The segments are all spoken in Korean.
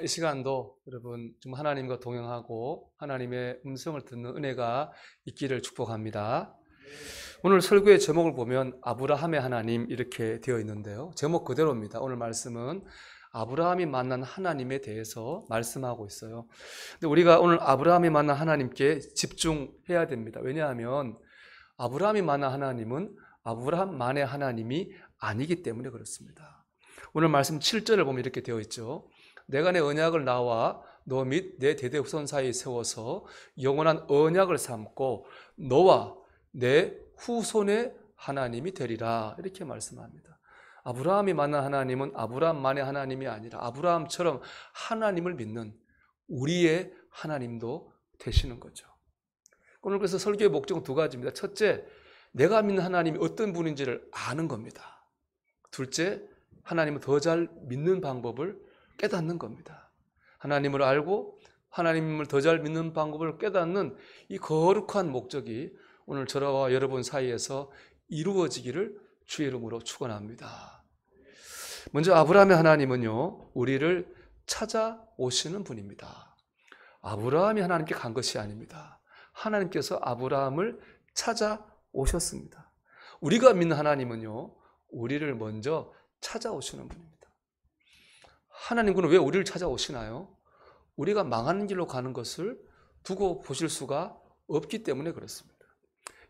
이 시간도 여러분 좀 하나님과 동행하고 하나님의 음성을 듣는 은혜가 있기를 축복합니다. 오늘 설교의 제목을 보면 아브라함의 하나님 이렇게 되어 있는데요. 제목 그대로입니다. 오늘 말씀은 아브라함이 만난 하나님에 대해서 말씀하고 있어요. 근데 우리가 오늘 아브라함이 만난 하나님께 집중해야 됩니다. 왜냐하면 아브라함이 만난 하나님은 아브라함만의 하나님이 아니기 때문에 그렇습니다. 오늘 말씀 7절을 보면 이렇게 되어 있죠. 내가 내 언약을 나와 너 및 내 대대 후손 사이에 세워서 영원한 언약을 삼고 너와 내 후손의 하나님이 되리라, 이렇게 말씀합니다. 아브라함이 만난 하나님은 아브라함만의 하나님이 아니라 아브라함처럼 하나님을 믿는 우리의 하나님도 되시는 거죠. 오늘 그래서 설교의 목적은 두 가지입니다. 첫째, 내가 믿는 하나님이 어떤 분인지를 아는 겁니다. 둘째, 하나님을 더 잘 믿는 방법을 깨닫는 겁니다. 하나님을 알고 하나님을 더 잘 믿는 방법을 깨닫는 이 거룩한 목적이 오늘 저와 여러분 사이에서 이루어지기를 주의 이름으로 축원합니다. 먼저 아브라함의 하나님은요, 우리를 찾아오시는 분입니다. 아브라함이 하나님께 간 것이 아닙니다. 하나님께서 아브라함을 찾아오셨습니다. 우리가 믿는 하나님은요, 우리를 먼저 찾아오시는 분입니다. 하나님은 왜 우리를 찾아오시나요? 우리가 망하는 길로 가는 것을 두고 보실 수가 없기 때문에 그렇습니다.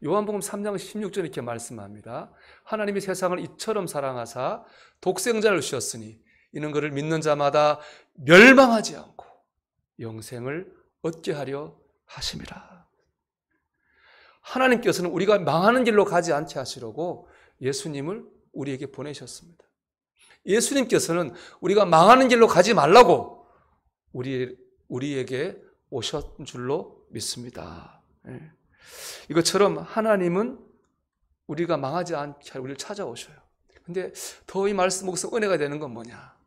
요한복음 3장 16절 이렇게 말씀합니다. 하나님이 세상을 이처럼 사랑하사 독생자를 주셨으니 이는 그를 믿는 자마다 멸망하지 않고 영생을 얻게 하려 하심이라. 하나님께서는 우리가 망하는 길로 가지 않게 하시려고 예수님을 우리에게 보내셨습니다. 예수님께서는 우리가 망하는 길로 가지 말라고 우리에게 오셨던 줄로 믿습니다. 이것처럼 하나님은 우리가 망하지 않게 우리를 찾아오셔요. 근데 더 이 말씀 목에서 은혜가 되는 건 뭐냐?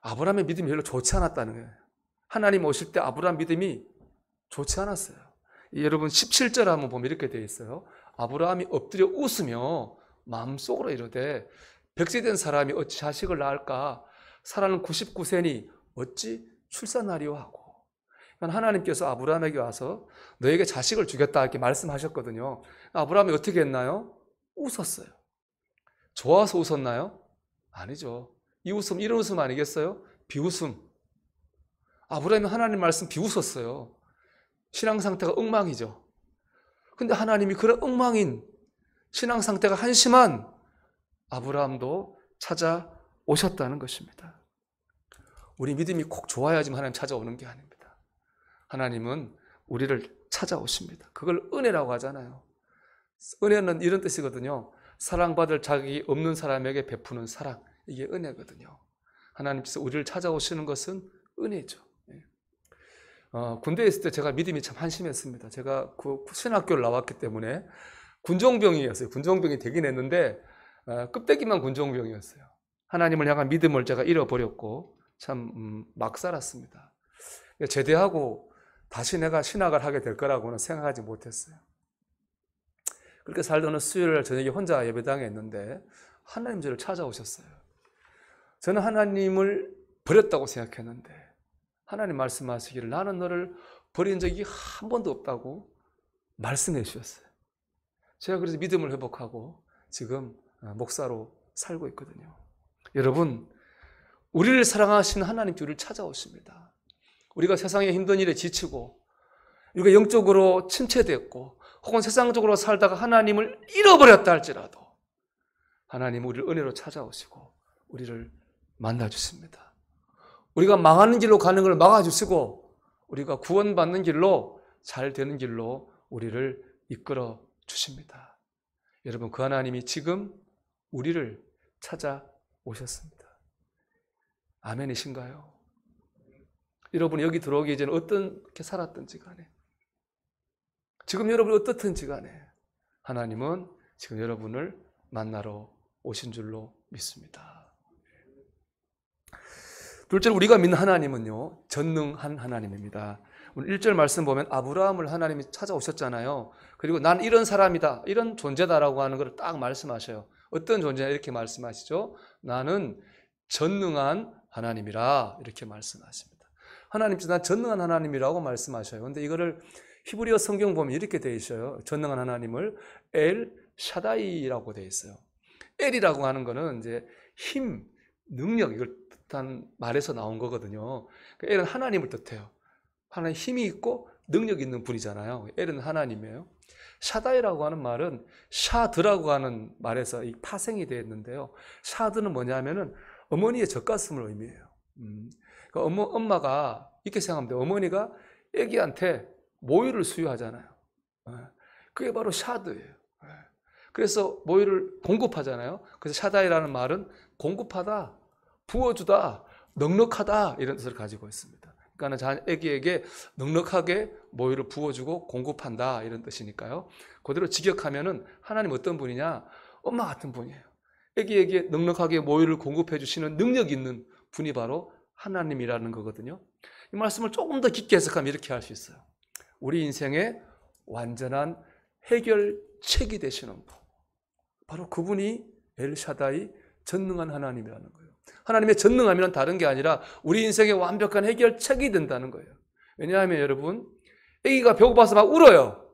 아브라함의 믿음이 별로 좋지 않았다는 거예요. 하나님 오실 때 아브라함 믿음이 좋지 않았어요. 여러분 17절 한번 보면 이렇게 되어 있어요. 아브라함이 엎드려 웃으며 마음속으로 이르되 백세된 사람이 어찌 자식을 낳을까? 사라는 99세니 어찌 출산하리요 하고. 하나님께서 아브라함에게 와서 너에게 자식을 주겠다 이렇게 말씀하셨거든요. 아브라함이 어떻게 했나요? 웃었어요. 좋아서 웃었나요? 아니죠. 이 웃음 이런 웃음 아니겠어요? 비웃음. 아브라함이 하나님 말씀 비웃었어요. 신앙 상태가 엉망이죠. 근데 하나님이 그런 엉망인 신앙 상태가 한심한 아브라함도 찾아오셨다는 것입니다. 우리 믿음이 꼭 좋아야지만 하나님 찾아오는 게 아닙니다. 하나님은 우리를 찾아오십니다. 그걸 은혜라고 하잖아요. 은혜는 이런 뜻이거든요. 사랑받을 자격이 없는 사람에게 베푸는 사랑, 이게 은혜거든요. 하나님께서 우리를 찾아오시는 것은 은혜죠. 군대에 있을 때 제가 믿음이 참 한심했습니다. 제가 그 신학교를 나왔기 때문에 군종병이었어요. 군종병이 되긴 했는데 껍데기만 군종병이었어요. 하나님을 향한 믿음을 제가 잃어버렸고 참 막 살았습니다. 제대하고 다시 내가 신학을 하게 될 거라고는 생각하지 못했어요. 그렇게 살던 수요일 저녁에 혼자 예배당에 있는데 하나님 저를 찾아오셨어요. 저는 하나님을 버렸다고 생각했는데 하나님 말씀하시기를 나는 너를 버린 적이 한 번도 없다고 말씀해 주셨어요. 제가 그래서 믿음을 회복하고 지금 목사로 살고 있거든요. 여러분, 우리를 사랑하시는 하나님께 우리를 찾아오십니다. 우리가 세상의 힘든 일에 지치고 우리가 영적으로 침체됐고 혹은 세상적으로 살다가 하나님을 잃어버렸다 할지라도 하나님은 우리를 은혜로 찾아오시고 우리를 만나주십니다. 우리가 망하는 길로 가는 걸 막아주시고 우리가 구원받는 길로 잘 되는 길로 우리를 이끌어 주십니다. 여러분, 그 하나님이 지금 우리를 찾아오셨습니다. 아멘이신가요? 여러분이 여기 들어오기 전에 어떻게 살았든지 간에 지금 여러분이 어떻든지 간에 하나님은 지금 여러분을 만나러 오신 줄로 믿습니다. 둘째로 우리가 믿는 하나님은요, 전능한 하나님입니다. 오늘 1절 말씀 보면 아브라함을 하나님이 찾아오셨잖아요. 그리고 난 이런 사람이다, 이런 존재다라고 하는 걸 딱 말씀하셔요. 어떤 존재냐 이렇게 말씀하시죠. 나는 전능한 하나님이라 이렇게 말씀하십니다. 하나님께서 난 전능한 하나님이라고 말씀하셔요. 근데 이거를 히브리어 성경 보면 이렇게 되어 있어요. 전능한 하나님을 엘 샤다이라고 되어 있어요. 엘이라고 하는 거는 이제 힘, 능력 이걸 뜻한 말에서 나온 거거든요. 엘은 하나님을 뜻해요. 하나님 힘이 있고 능력이 있는 분이잖아요. 엘은 하나님이에요. 샤다이라고 하는 말은 샤드라고 하는 말에서 이 파생이 되어 있는데요. 샤드는 뭐냐면은 어머니의 젖가슴을 의미해요. 그러니까 엄마가 이렇게 생각하면 돼요. 어머니가 아기한테 모유를 수유하잖아요. 그게 바로 샤드예요. 그래서 모유를 공급하잖아요. 그래서 샤다이라는 말은 공급하다, 부어주다, 넉넉하다 이런 뜻을 가지고 있습니다. 그러니까 아기에게 넉넉하게 모유를 부어주고 공급한다 이런 뜻이니까요. 그대로 직역하면은 하나님 어떤 분이냐? 엄마 같은 분이에요. 아기에게 넉넉하게 모유를 공급해 주시는 능력 있는 분이 바로 하나님이라는 거거든요. 이 말씀을 조금 더 깊게 해석하면 이렇게 할 수 있어요. 우리 인생의 완전한 해결책이 되시는 분, 바로 그분이 엘샤다이 전능한 하나님이라는 거예요. 하나님의 전능함이란 다른 게 아니라 우리 인생의 완벽한 해결책이 된다는 거예요. 왜냐하면 여러분, 아기가 배고파서 막 울어요.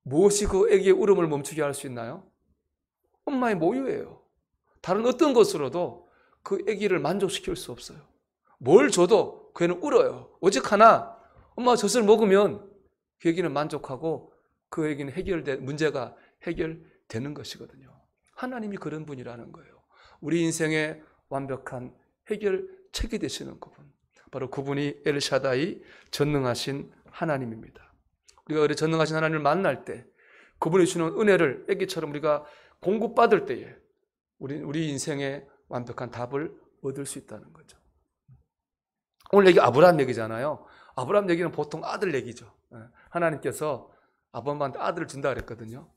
무엇이 그 아기의 울음을 멈추게 할 수 있나요? 엄마의 모유예요. 다른 어떤 것으로도 그 아기를 만족시킬 수 없어요. 뭘 줘도 그 애는 울어요. 오직 하나, 엄마가 젖을 먹으면 그 아기는 만족하고 그 아기는 문제가 해결되는 것이거든요. 하나님이 그런 분이라는 거예요. 우리 인생의 완벽한 해결책이 되시는 그분, 바로 그분이 엘샤다이 전능하신 하나님입니다. 우리가 전능하신 하나님을 만날 때 그분이 주는 은혜를 아기처럼 우리가 공급받을 때에 우리 인생의 완벽한 답을 얻을 수 있다는 거죠. 오늘 얘기 아브라함 얘기잖아요. 아브라함 얘기는 보통 아들 얘기죠. 하나님께서 아브라함한테 아들을 준다 그랬거든요.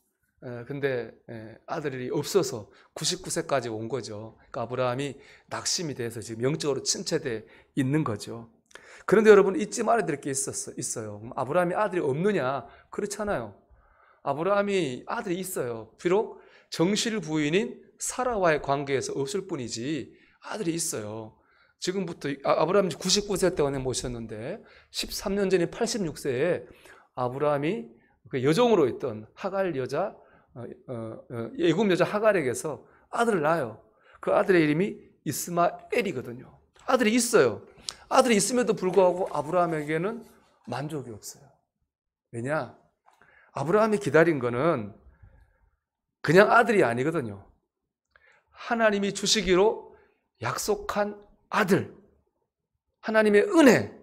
근데 아들이 없어서 99세까지 온 거죠. 그러니까 아브라함이 낙심이 돼서 지금 영적으로 침체되어 있는 거죠. 그런데 여러분 잊지 말아야 될 게 있어요. 아브라함이 아들이 없느냐? 그렇잖아요. 아브라함이 아들이 있어요. 비록 정실 부인인 사라와의 관계에서 없을 뿐이지 아들이 있어요. 지금부터 아브라함이 99세 때 모셨는데 13년 전인 86세에 아브라함이 여종으로 있던 하갈 여자, 애굽 여자 하갈에게서 아들을 낳아요. 그 아들의 이름이 이스마엘이거든요. 아들이 있어요. 아들이 있음에도 불구하고 아브라함에게는 만족이 없어요. 왜냐? 아브라함이 기다린 거는 그냥 아들이 아니거든요. 하나님이 주시기로 약속한 아들, 하나님의 은혜,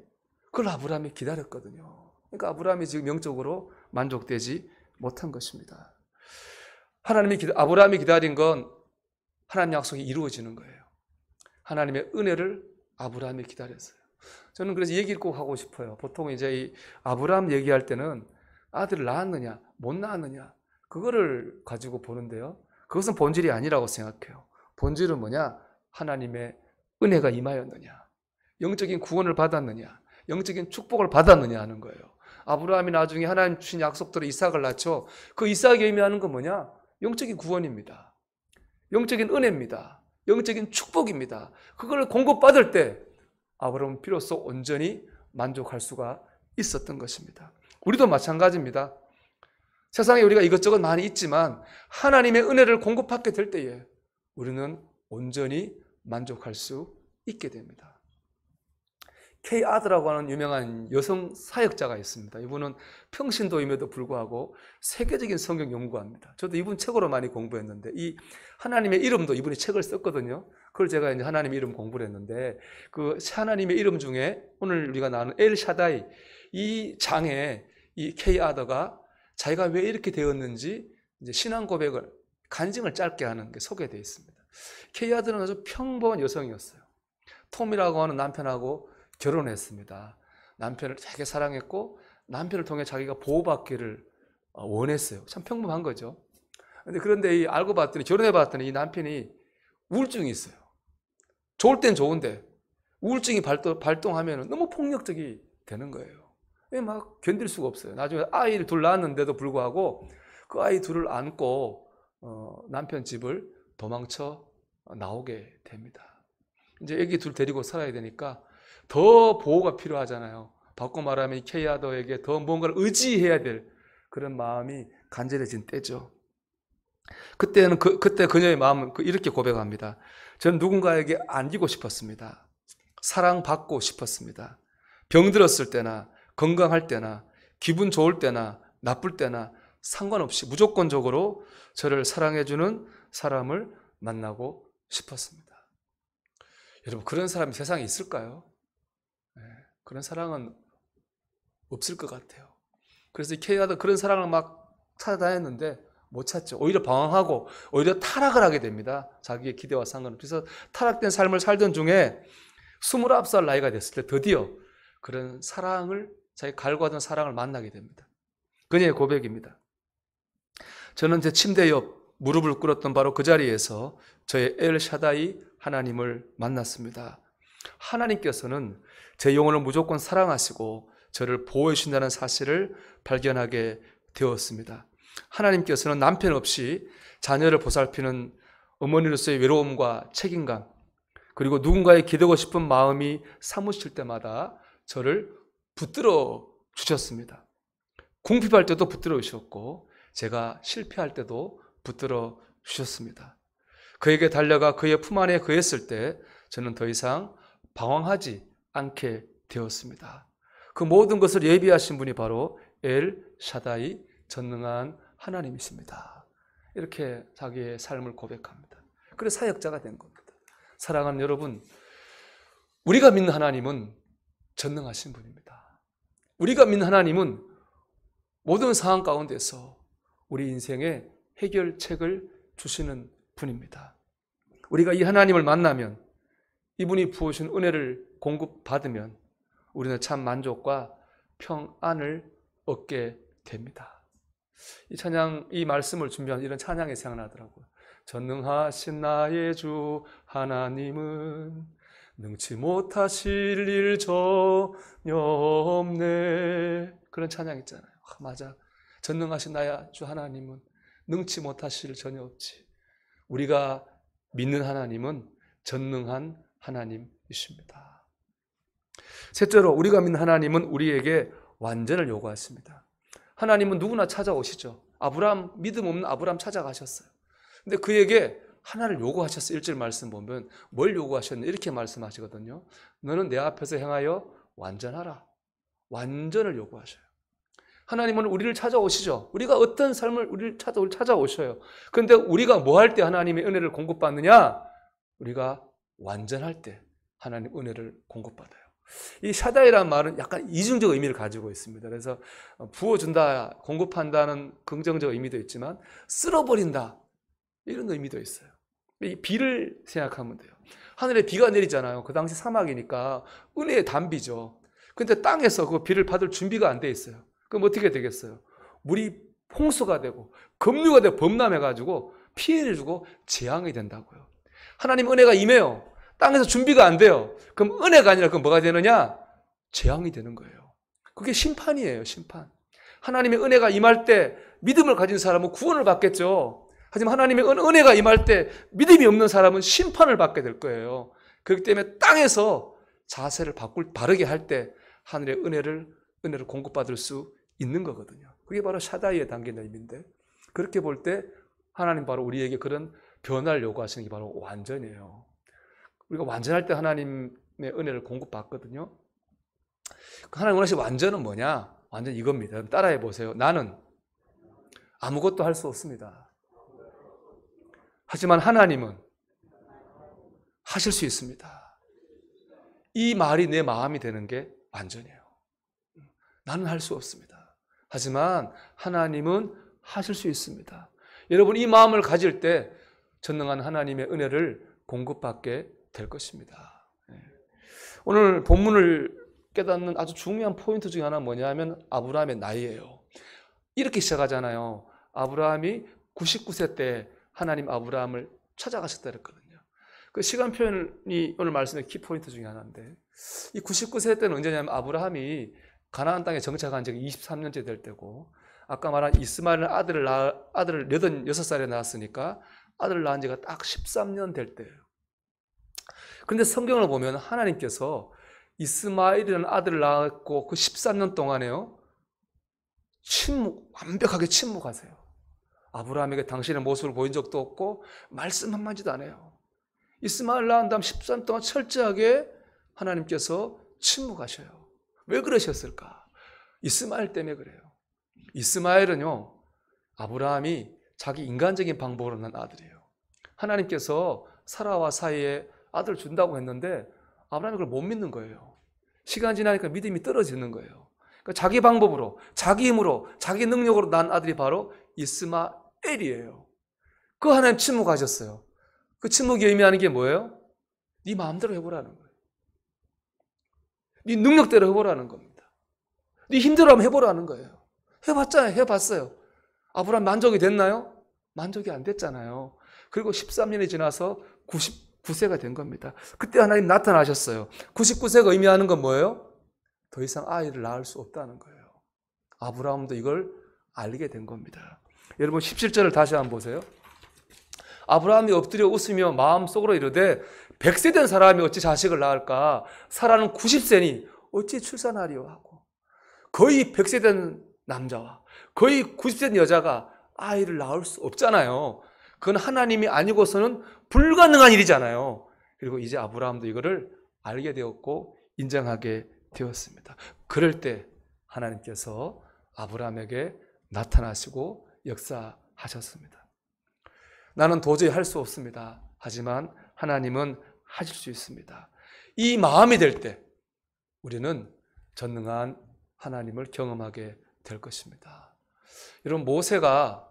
그걸 아브라함이 기다렸거든요. 그러니까 아브라함이 지금 영적으로 만족되지 못한 것입니다. 아브라함이 기다린 건 하나님 약속이 이루어지는 거예요. 하나님의 은혜를 아브라함이 기다렸어요. 저는 그래서 얘기를 꼭 하고 싶어요. 보통 이제 이 아브라함 얘기할 때는 아들을 낳았느냐, 못 낳았느냐, 그거를 가지고 보는데요. 그것은 본질이 아니라고 생각해요. 본질은 뭐냐? 하나님의 은혜가 임하였느냐, 영적인 구원을 받았느냐, 영적인 축복을 받았느냐 하는 거예요. 아브라함이 나중에 하나님 주신 약속대로 이삭을 낳죠. 그 이삭이 의미하는 건 뭐냐? 영적인 구원입니다. 영적인 은혜입니다. 영적인 축복입니다. 그걸 공급받을 때 아브라함은 비로소 온전히 만족할 수가 있었던 것입니다. 우리도 마찬가지입니다. 세상에 우리가 이것저것 많이 있지만 하나님의 은혜를 공급받게 될 때에 우리는 온전히 만족할 수 있게 됩니다. 케이 아드라고 하는 유명한 여성 사역자가 있습니다. 이분은 평신도임에도 불구하고 세계적인 성경 연구가입니다. 저도 이분 책으로 많이 공부했는데 이 하나님의 이름도 이분이 책을 썼거든요. 그걸 제가 이제 하나님의 이름 공부를 했는데 그 하나님의 이름 중에 오늘 우리가 나누는 엘샤다이, 이 장에 이 케이 아더가 자기가 왜 이렇게 되었는지 이제 신앙 고백을 간증을 짧게 하는 게 소개되어 있습니다. 케이 아더는 아주 평범한 여성이었어요. 톰이라고 하는 남편하고 결혼했습니다. 남편을 되게 사랑했고 남편을 통해 자기가 보호받기를 원했어요. 참 평범한 거죠. 그런데 알고 봤더니, 결혼해 봤더니 이 남편이 우울증이 있어요. 좋을 땐 좋은데 우울증이 발동하면 너무 폭력적이 되는 거예요. 막 견딜 수가 없어요. 나중에 아이를 둘 낳았는데도 불구하고 그 아이 둘을 안고 남편 집을 도망쳐 나오게 됩니다. 이제 아기 둘 데리고 살아야 되니까 더 보호가 필요하잖아요. 바꿔 말하면 이 케이아더에게 더 뭔가를 의지해야 될 그런 마음이 간절해진 때죠. 그때 그녀의 마음은 이렇게 고백합니다. 저는 누군가에게 안기고 싶었습니다. 사랑받고 싶었습니다. 병들었을 때나 건강할 때나 기분 좋을 때나 나쁠 때나 상관없이 무조건적으로 저를 사랑해주는 사람을 만나고 싶었습니다. 여러분, 그런 사람이 세상에 있을까요? 그런 사랑은 없을 것 같아요. 그래서 케이아도 그런 사랑을 막 찾아다녔는데 못 찾죠. 오히려 방황하고 오히려 타락을 하게 됩니다. 자기의 기대와 상관없이. 그래서 타락된 삶을 살던 중에 29살 나이가 됐을 때 드디어 그런 사랑을, 자기 갈구하던 사랑을 만나게 됩니다. 그녀의 고백입니다. 저는 제 침대 옆 무릎을 꿇었던 바로 그 자리에서 저의 엘샤다이 하나님을 만났습니다. 하나님께서는 제 영혼을 무조건 사랑하시고 저를 보호해 주신다는 사실을 발견하게 되었습니다. 하나님께서는 남편 없이 자녀를 보살피는 어머니로서의 외로움과 책임감, 그리고 누군가의 기대고 싶은 마음이 사무칠 때마다 저를 붙들어 주셨습니다. 궁핍할 때도 붙들어 주셨고 제가 실패할 때도 붙들어 주셨습니다. 그에게 달려가 그의 품 안에 거했을 때 저는 더 이상 방황하지 않게 되었습니다. 그 모든 것을 예비하신 분이 바로 엘 샤다이, 전능한 하나님이십니다. 이렇게 자기의 삶을 고백합니다. 그래서 사역자가 된 겁니다. 사랑하는 여러분, 우리가 믿는 하나님은 전능하신 분입니다. 우리가 믿는 하나님은 모든 상황 가운데서 우리 인생의 해결책을 주시는 분입니다. 우리가 이 하나님을 만나면, 이분이 부어주신 은혜를 공급받으면 우리는 참 만족과 평안을 얻게 됩니다. 이 찬양, 이 말씀을 준비한 이런 찬양이 생각나더라고요. 전능하신 나의 주 하나님은 능치 못하실 일 전혀 없네. 그런 찬양 있잖아요. 맞아. 전능하신 나의 주 하나님은 능치 못하실 일 전혀 없지. 우리가 믿는 하나님은 전능한 하나님이십니다. 셋째로, 우리가 믿는 하나님은 우리에게 완전을 요구하십니다. 하나님은 누구나 찾아오시죠. 믿음 없는 아브라함 찾아가셨어요. 근데 그에게 하나를 요구하셨어요. 1절 말씀 보면 뭘 요구하셨냐 이렇게 말씀하시거든요. 너는 내 앞에서 행하여 완전하라. 완전을 요구하셔요. 하나님은 우리를 찾아오시죠. 우리가 어떤 삶을 우리를 찾아오셔요. 그런데 우리가 뭐 할 때 하나님의 은혜를 공급받느냐? 우리가 완전할 때 하나님 은혜를 공급받아요. 이 샤다이라는 말은 약간 이중적 의미를 가지고 있습니다. 그래서 부어준다, 공급한다는 긍정적 의미도 있지만 쓸어버린다, 이런 의미도 있어요. 이 비를 생각하면 돼요. 하늘에 비가 내리잖아요. 그 당시 사막이니까 은혜의 단비죠. 근데 땅에서 그 비를 받을 준비가 안 돼 있어요. 그럼 어떻게 되겠어요? 물이 홍수가 되고 급류가 되고 범람해가지고 피해를 주고 재앙이 된다고요. 하나님 은혜가 임해요. 땅에서 준비가 안 돼요. 그럼 은혜가 아니라 그럼 뭐가 되느냐? 재앙이 되는 거예요. 그게 심판이에요, 심판. 하나님의 은혜가 임할 때 믿음을 가진 사람은 구원을 받겠죠. 하지만 하나님의 은혜가 임할 때 믿음이 없는 사람은 심판을 받게 될 거예요. 그렇기 때문에 땅에서 자세를 바르게 할 때 하늘의 은혜를 공급받을 수 있는 거거든요. 그게 바로 샤다이에 담긴 의미인데, 그렇게 볼 때 하나님 바로 우리에게 그런 변화를 요구하시는 게 바로 완전이에요. 우리가 완전할 때 하나님의 은혜를 공급받거든요. 하나님 원하시는 완전은 뭐냐? 완전 이겁니다. 따라해 보세요. 나는 아무것도 할 수 없습니다. 하지만 하나님은 하실 수 있습니다. 이 말이 내 마음이 되는 게 완전해요. 나는 할 수 없습니다. 하지만 하나님은 하실 수 있습니다. 여러분, 이 마음을 가질 때 전능한 하나님의 은혜를 공급받게 될 것입니다. 오늘 본문을 깨닫는 아주 중요한 포인트 중에 하나는 뭐냐면 아브라함의 나이예요. 이렇게 시작하잖아요. 아브라함이 99세 때 하나님 아브라함을 찾아가셨다 그랬거든요. 그 시간 표현이 오늘 말씀의 키포인트 중에 하나인데, 이 99세 때는 언제냐면 아브라함이 가나안 땅에 정착한 지가 23년째 될 때고, 아까 말한 이스마엘 아들을 86살에 낳았으니까 아들을 낳은 지가 딱 13년 될 때예요. 그런데 성경을 보면 하나님께서 이스마엘이라는 아들을 낳았고 그 13년 동안에요, 완벽하게 침묵하세요. 아브라함에게 당신의 모습을 보인 적도 없고 말씀 한마디도 안 해요. 이스마엘 낳은 다음 13년 동안 철저하게 하나님께서 침묵하셔요. 왜 그러셨을까? 이스마엘 때문에 그래요. 이스마엘은요, 아브라함이 자기 인간적인 방법으로 낳은 아들이에요. 하나님께서 사라와 사이에 아들을 준다고 했는데 아브라함이 그걸 못 믿는 거예요. 시간 지나니까 믿음이 떨어지는 거예요. 그러니까 자기 방법으로, 자기 힘으로, 자기 능력으로 낳은 아들이 바로 이스마엘이에요. 그 하나님 침묵하셨어요. 그 침묵이 의미하는 게 뭐예요? 네 마음대로 해보라는 거예요. 네 능력대로 해보라는 겁니다. 네 힘대로 한번 해보라는 거예요. 해봤잖아요. 해봤어요. 아브라함 만족이 됐나요? 만족이 안 됐잖아요. 그리고 13년이 지나서 99세가 된 겁니다. 그때 하나님 나타나셨어요. 99세가 의미하는 건 뭐예요? 더 이상 아이를 낳을 수 없다는 거예요. 아브라함도 이걸 알게 된 겁니다. 여러분 17절을 다시 한번 보세요. 아브라함이 엎드려 웃으며 마음속으로 이르되 100세 된 사람이 어찌 자식을 낳을까? 사라는 90세니 어찌 출산하리요 하고, 거의 100세 된 남자와 거의 90세 된 여자가 아이를 낳을 수 없잖아요. 그건 하나님이 아니고서는 불가능한 일이잖아요. 그리고 이제 아브라함도 이거를 알게 되었고 인정하게 되었습니다. 그럴 때 하나님께서 아브라함에게 나타나시고 역사하셨습니다. 나는 도저히 할 수 없습니다. 하지만 하나님은 하실 수 있습니다. 이 마음이 될 때 우리는 전능한 하나님을 경험하게 될 것입니다. 여러분 모세가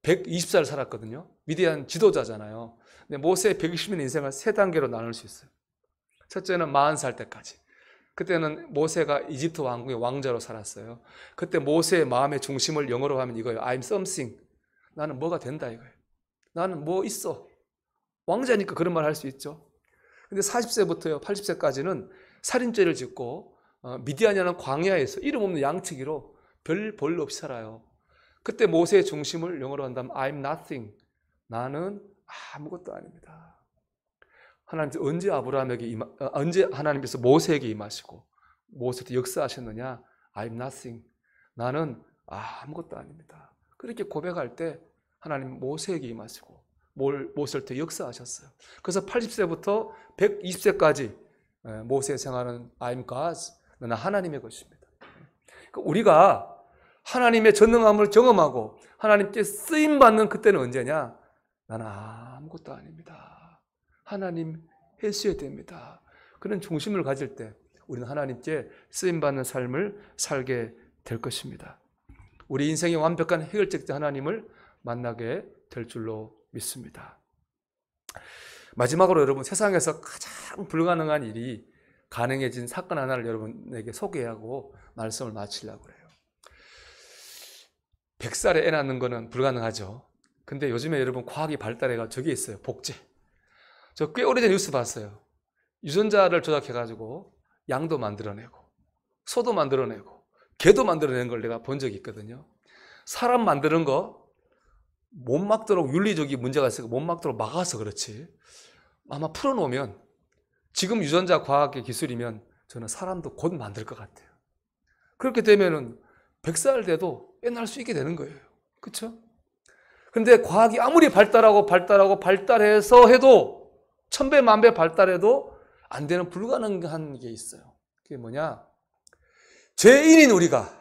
120살 살았거든요. 위대한 지도자잖아요. 근데 모세의 120년 인생을 3단계로 나눌 수 있어요. 첫째는 40살 때까지. 그때는 모세가 이집트 왕국의 왕자로 살았어요. 그때 모세의 마음의 중심을 영어로 하면 이거예요. I'm something. 나는 뭐가 된다 이거예요. 나는 뭐 있어. 왕자니까 그런 말 할 수 있죠. 근데 40세부터요 80세까지는 살인죄를 짓고 미디안이라는 광야에서 이름 없는 양치기로 별 볼 없이 살아요. 그때 모세의 중심을 영어로 한다면 I'm nothing. 나는 아무것도 아닙니다. 하나님께서 언제 하나님께서 모세에게 임하시고 모세한테 역사하셨느냐? I'm nothing. 나는 아무것도 아닙니다. 그렇게 고백할 때 하나님 모세에게 임하시고 모세를 더 역사하셨어요. 그래서 80세부터 120세까지 모세의 생활은 I'm God's. 나는 하나님의 것입니다. 그러니까 우리가 하나님의 전능함을 경험하고 하나님께 쓰임받는 그때는 언제냐? 나는 아무것도 아닙니다. 하나님 해주셔야 됩니다. 그런 중심을 가질 때 우리는 하나님께 쓰임받는 삶을 살게 될 것입니다. 우리 인생의 완벽한 해결책 하나님을 만나게 될 줄로 믿습니다. 마지막으로 여러분, 세상에서 가장 불가능한 일이 가능해진 사건 하나를 여러분에게 소개하고 말씀을 마치려고 해요. 100살에 애 낳는 거는 불가능하죠. 근데 요즘에 여러분 과학이 발달해가 저게 있어요. 복제. 저 꽤 오래전 뉴스 봤어요. 유전자를 조작해가지고 양도 만들어내고 소도 만들어내고 개도 만들어낸 걸 내가 본 적이 있거든요. 사람 만드는 거 못 막도록 윤리적인 문제가 있어서 못 막도록 막아서 그렇지, 아마 풀어놓으면 지금 유전자 과학의 기술이면 저는 사람도 곧 만들 것 같아요. 그렇게 되면은 100살 돼도 애 낳을 수 있게 되는 거예요. 그렇죠? 근데 과학이 아무리 발달해서 해도 1000배, 10,000배 발달해도 안 되는 불가능한 게 있어요. 그게 뭐냐? 죄인인 우리가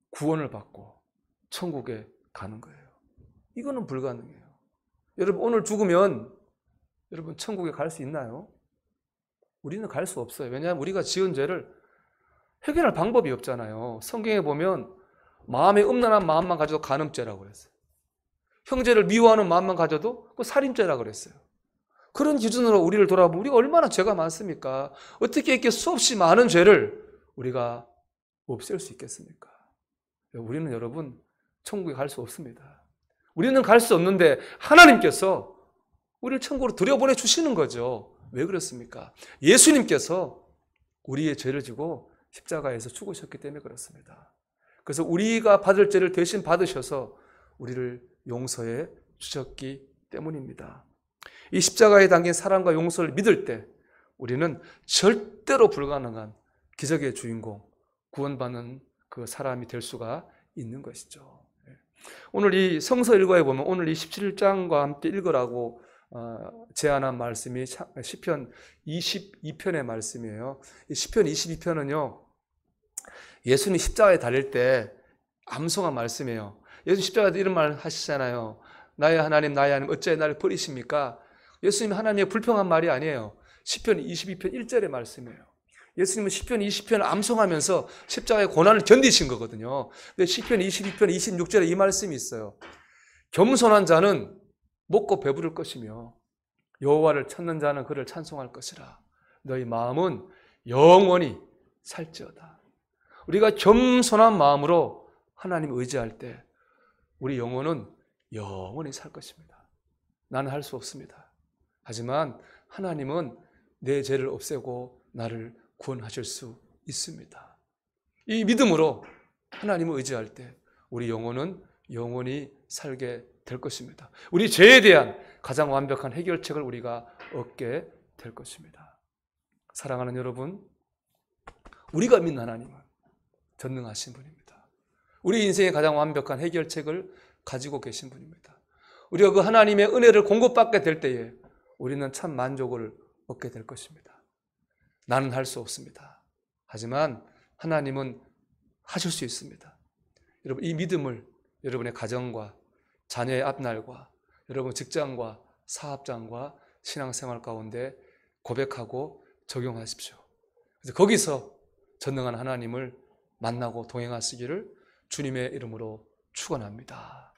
구원을 받고 천국에 가는 거예요. 이거는 불가능해요. 여러분 오늘 죽으면 여러분 천국에 갈 수 있나요? 우리는 갈 수 없어요. 왜냐하면 우리가 지은 죄를 해결할 방법이 없잖아요. 성경에 보면 마음의 음란한 마음만 가져도 간음죄라고 그랬어요. 형제를 미워하는 마음만 가져도 그 살인죄라고 그랬어요. 그런 기준으로 우리를 돌아보면 우리가 얼마나 죄가 많습니까? 어떻게 이렇게 수없이 많은 죄를 우리가 없앨 수 있겠습니까? 우리는 여러분 천국에 갈 수 없습니다. 우리는 갈 수 없는데 하나님께서 우리를 천국으로 들여보내 주시는 거죠. 왜 그렇습니까? 예수님께서 우리의 죄를 지고 십자가에서 죽으셨기 때문에 그렇습니다. 그래서 우리가 받을 죄를 대신 받으셔서 우리를 용서해 주셨기 때문입니다. 이 십자가에 담긴 사랑과 용서를 믿을 때 우리는 절대로 불가능한 기적의 주인공, 구원받는 그 사람이 될 수가 있는 것이죠. 오늘 이 성서 일과에 보면 오늘 이 17장과 함께 읽으라고 제안한 말씀이 시편 22편의 말씀이에요. 이 시편 22편은요, 예수님 십자가에 달릴 때 암송한 말씀이에요. 예수님 십자가에 이런 말 하시잖아요. 나의 하나님, 나의 하나님, 어찌하여 나를 버리십니까? 예수님이 하나님의 불평한 말이 아니에요. 시편 22편 1절의 말씀이에요. 예수님은 시편 20편을 암송하면서 십자가의 고난을 견디신 거거든요. 근데 시편 22편 26절에 이 말씀이 있어요. 겸손한 자는 먹고 배부를 것이며 여호와를 찾는 자는 그를 찬송할 것이라. 너희 마음은 영원히 살지어다. 우리가 겸손한 마음으로 하나님을 의지할 때 우리 영혼은 영원히 살 것입니다. 나는 할 수 없습니다. 하지만 하나님은 내 죄를 없애고 나를 구원하실 수 있습니다. 이 믿음으로 하나님을 의지할 때 우리 영혼은 영원히 살게 될 것입니다. 우리 죄에 대한 가장 완벽한 해결책을 우리가 얻게 될 것입니다. 사랑하는 여러분, 우리가 믿는 하나님은 전능하신 분입니다. 우리 인생의 가장 완벽한 해결책을 가지고 계신 분입니다. 우리가 그 하나님의 은혜를 공급받게 될 때에 우리는 참 만족을 얻게 될 것입니다. 나는 할 수 없습니다. 하지만 하나님은 하실 수 있습니다. 여러분, 이 믿음을 여러분의 가정과 자녀의 앞날과 여러분 직장과 사업장과 신앙생활 가운데 고백하고 적용하십시오. 그래서 거기서 전능한 하나님을 만나고 동행하시기를 주님의 이름으로 축원합니다.